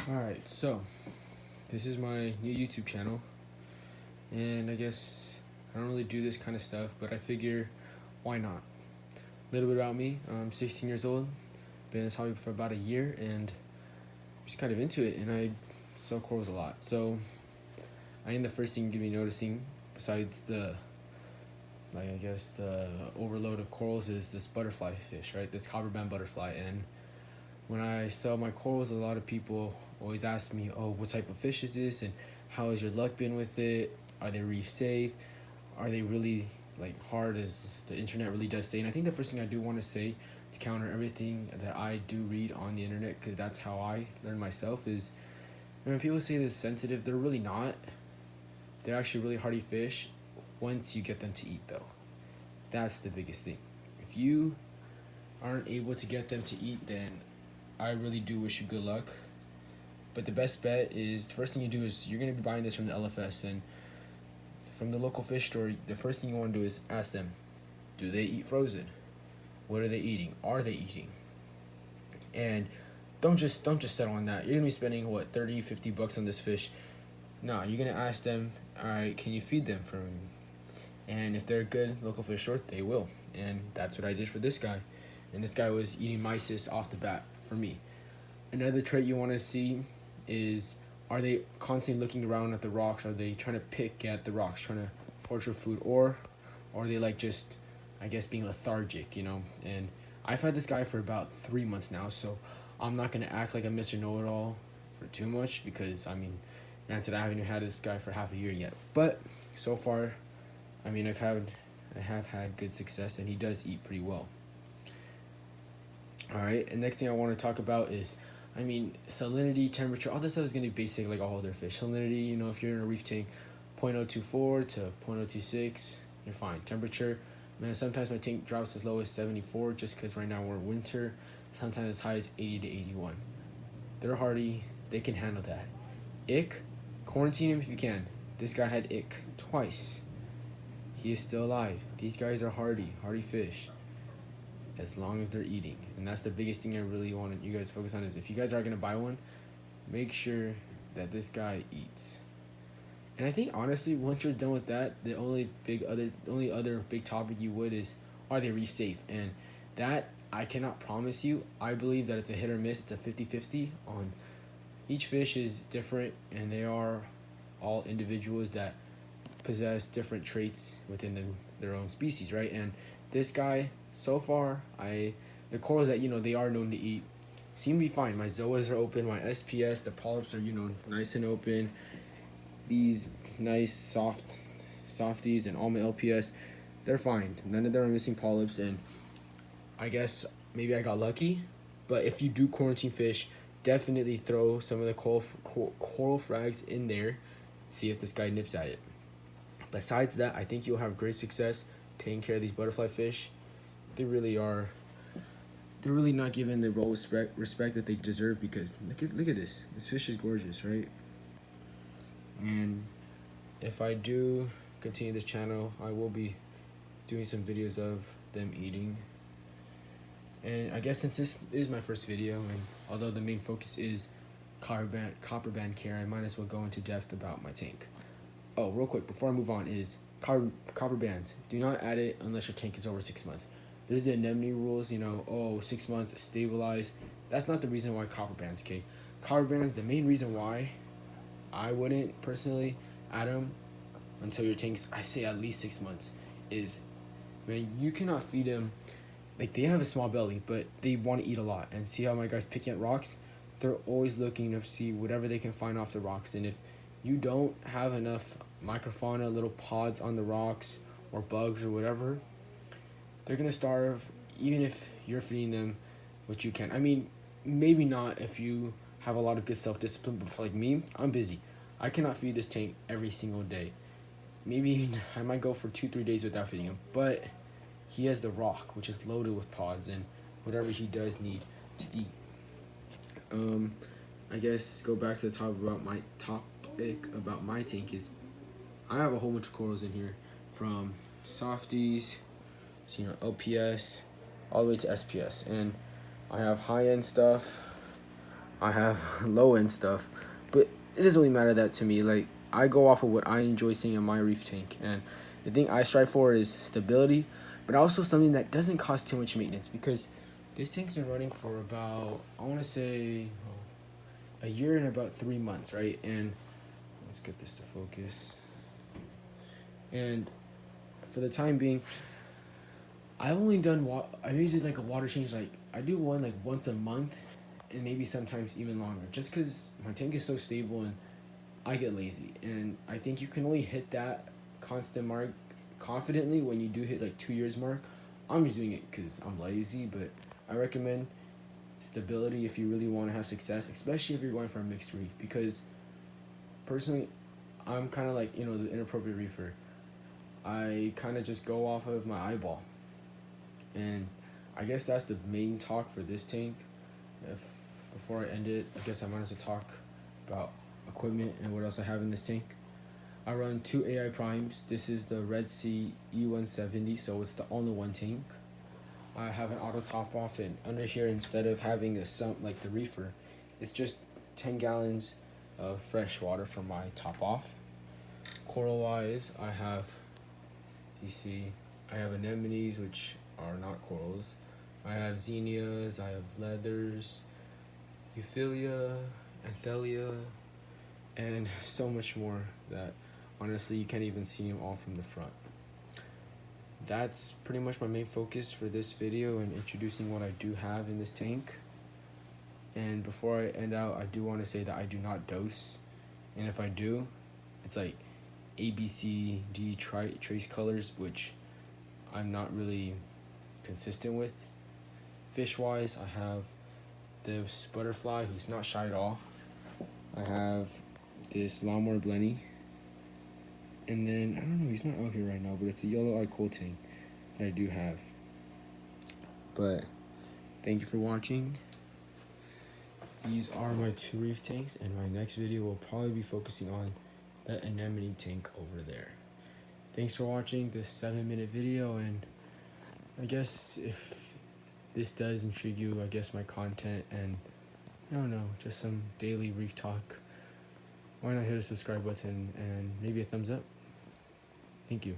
Alright, so this is my new YouTube channel, and I guess I don't really do this kind of stuff, but I figure why not? A little bit about me: I'm 16 years old, been in this hobby for about a year, and I'm just kind of into it, and I sell corals a lot. So I think the first thing you're gonna be noticing, besides the the overload of corals, is this butterfly fish, right? This CopperBand butterfly. And when I sell my corals, a lot of people always ask me, "Oh, what type of fish is this? And how has your luck been with it? Are they reef safe? Are they really like hard as the internet really does say?" And I think the first thing I do want to say to counter everything that I do read on the internet, because that's how I learn myself, is when people say they're sensitive, they're really not. They're actually really hardy fish once you get them to eat, though. That's the biggest thing. If you aren't able to get them to eat, then I really do wish you good luck. But the best bet is, the first thing you do is, you're going to be buying this from the LFS and from the local fish store. The first thing you want to do is ask them, do they eat frozen? What are they eating? Are they eating? And don't just settle on that. You're gonna be spending what, 30, $50 on this fish. No, you're gonna ask them, all right, can you feed them for me? And if they're a good local fish store, they will. And that's what I did for this guy. And this guy was eating mysis off the bat for me. Another trait you want to see is, are they constantly looking around at the rocks? Are they trying to pick at the rocks, trying to forage for food? Or are they like just, I guess, being lethargic, you know? And I've had this guy for about 3 months now, so I'm not going to act like a Mr. Know-It-All for too much, because, I mean, granted, I haven't even had this guy for half a year yet. But so far, I mean, I have had good success, and he does eat pretty well. All right, and next thing I want to talk about is, I mean, salinity, temperature, all this stuff is going to be basic like all other fish. Salinity, you know, if you're in a reef tank, 0.024 to 0.026, you're fine. Temperature, man, sometimes my tank drops as low as 74 just because right now we're in winter. Sometimes as high as 80 to 81. They're hardy, they can handle that. Ick, quarantine him if you can. This guy had ick twice. He is still alive. These guys are hardy fish, as long as they're eating. And that's the biggest thing I really want you guys to focus on, is if you guys are going to buy one, make sure that this guy eats. And I think honestly, once you're done with that, the only other big topic you would is, are they reef safe? And that I cannot promise you. I believe that it's a hit or miss. It's a 50-50 on, each fish is different, and they are all individuals that possess different traits within their own species, right? And this guy, so far, the corals that, you know, they are known to eat seem to be fine. My zoas are open, my SPS, the polyps are, you know, nice and open. These nice softies and all my LPS, they're fine. None of them are missing polyps, and I guess maybe I got lucky. But if you do quarantine fish, definitely throw some of the coral frags in there, see if this guy nips at it. Besides that, I think you'll have great success taking care of these butterfly fish. They really are. They're really not given the role respect that they deserve, because look at this. This fish is gorgeous, right? And if I do continue this channel, I will be doing some videos of them eating. And I guess since this is my first video, and although the main focus is CopperBand care, I might as well go into depth about my tank. Oh, real quick before I move on, is CopperBands. Do not add it unless your tank is over 6 months. There's the anemone rules, you know, oh, 6 months, stabilize. That's not the reason why CopperBands, okay? CopperBands, the main reason why I wouldn't personally add them until your tank's, I say, at least 6 months, is, man, you cannot feed them. Like, they have a small belly, but they want to eat a lot. And see how my guys picking at rocks? They're always looking to see whatever they can find off the rocks. And if you don't have enough microfauna, little pods on the rocks, or bugs or whatever, they're gonna starve, even if you're feeding them what you can. I mean, maybe not if you have a lot of good self-discipline, but for like me, I'm busy. I cannot feed this tank every single day. Maybe I might go for 2-3 days without feeding him, but he has the rock, which is loaded with pods and whatever he does need to eat. I guess go back to the topic about my tank is, I have a whole bunch of corals in here, from softies, so, you know, LPS, all the way to SPS, and I have high-end stuff, I have low end stuff, but it doesn't really matter that to me. Like, I go off of what I enjoy seeing in my reef tank, and the thing I strive for is stability, but also something that doesn't cost too much maintenance, because this tank's been running for about, I want to say, a year and about 3 months, right? And let's get this to focus. And for the time being, I've only done I maybe did like a water change, like I do one like once a month, and maybe sometimes even longer, just because my tank is so stable and I get lazy. And I think you can only hit that constant mark confidently when you do hit like 2 years mark. I'm just doing it because I'm lazy, but I recommend stability if you really want to have success, especially if you're going for a mixed reef, because personally, I'm kind of like, the inappropriate reefer. I kind of just go off of my eyeball. And I guess that's the main talk for this tank. If Before I end it, I guess I might as well talk about equipment and what else I have in this tank. I run 2 AI primes. This is the Red Sea E170, so it's the all-in-one tank. I have an auto top off, and under here, instead of having a sump like the reefer, it's just 10 gallons of fresh water from my top off. Coral wise, I have, you see, I have anemones, which are not corals. I have zinnias, I have leathers, Euphilia, Anthelia, and so much more that honestly you can't even see them all from the front. That's pretty much my main focus for this video and introducing what I do have in this tank. And before I end out, I do want to say that I do not dose, and if I do, it's like A, B, C, D trace colors, which I'm not really consistent with. Fish wise, I have this butterfly who's not shy at all. I have this lawnmower blenny, and then I don't know, he's not out here right now, but it's a yellow-eyed coal tank that I do have. But thank you for watching. These are my 2 reef tanks, and my next video will probably be focusing on that anemone tank over there. Thanks for watching this 7-minute video, and I guess if this does intrigue you, I guess my content and I don't know, just some daily reef talk, why not hit a subscribe button and maybe a thumbs up? Thank you.